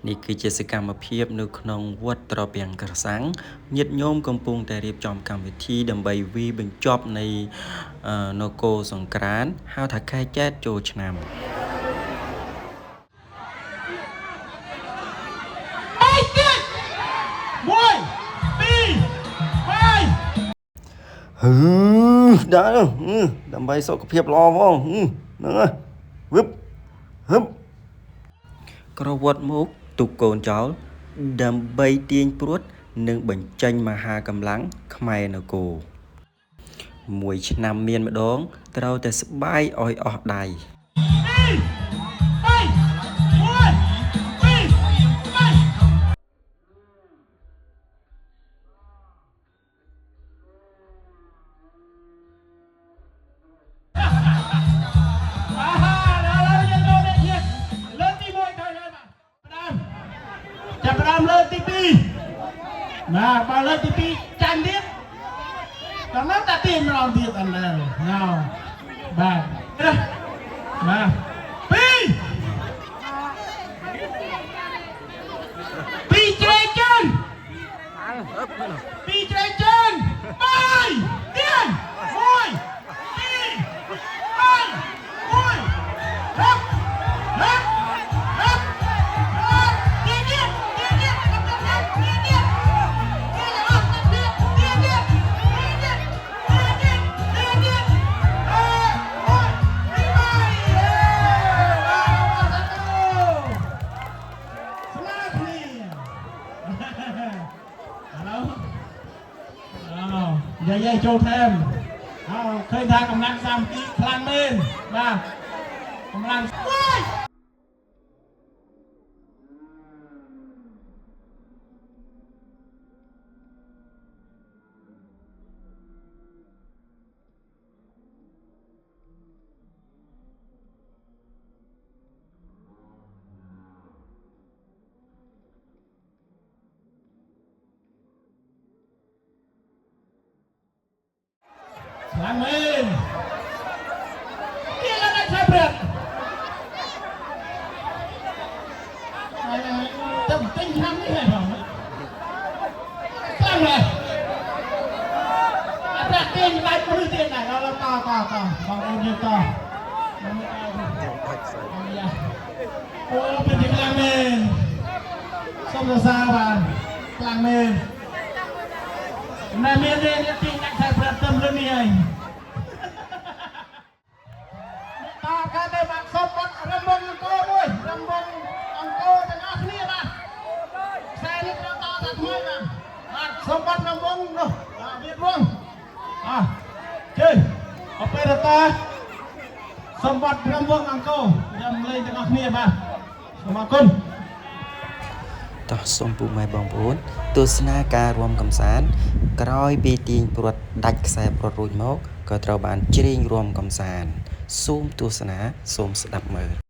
នេះគឺជាសកម្មភាពនៅក្នុងវត្តត្រពាំងក្រសាំងញាតិញោមកំពុងតែរៀបចំកម្មវិធីដើម្បីវាយបញ្ចប់នៃនគរសង្ក្រាន្តហៅថាខែចែកចូលឆ្នាំដែរដើម្បីសុខភាពល្អផងហ្នឹងហើយវឹបហឹបក្រវត្តមកទុកកូនចោលដើម្បីទាញព្រួតនិងបញ្ចេញមហាកម្លាំងខ្មែរនគរមួយឆ្នាំមានម្ដងត្រូវតែស្បាយឲ្យអស់ដៃចាប់ផ្ដើមលើកទី2ណាបើលើកទី2ចាញ់ទៀតដល់ណាតាទីម្ដងទៀតអណ្ដើណាបាទបាទ2ជ្រែកជើង2ជ្រែកជើង3ទៀន1 យាយចូលថែមឃើញថាកម្លាំងសាមគ្គីខ្លាំងមែនបាទកម្លាំងខ្លាំងមែនគេឡើងតែប្រាប់តែទិញឆ្នាំនេះហ៎បងខ្លាំងមែនអត់តែគេបាច់ព្រឹកទៀតដែរដល់តបងប្អូនយើងតអូเป็นខ្លាំងមែនសូមសរសើរបាទខ្លាំងមែនតែមាននេះទីដាក់តែប្រាប់ទៅលើនេះហើយតើគេទៅមកសុំបាត់រំងអង្គរមួយរំងអង្គរទាំងអស់គ្នាបាទខ្សែនេះត្រូវតតែថ្មីបាទសុំបាត់រំងនោះវាវងជើអបេរតាសុំបាត់រំងអង្គរខ្ញុំលេងទាំងអស់គ្នាបាទសូមអរគុណតោះសូមពុកម៉ែបងប្អូនទស្សនាការរួមកំសាន្តក្រោយពីទាញព្រាត់ដាច់ខ្សែព្រាត់រួចមកក៏ត្រូវបានច្រៀងរួមកំសាន្តសូមទស្សនាសូមស្ដាប់មើល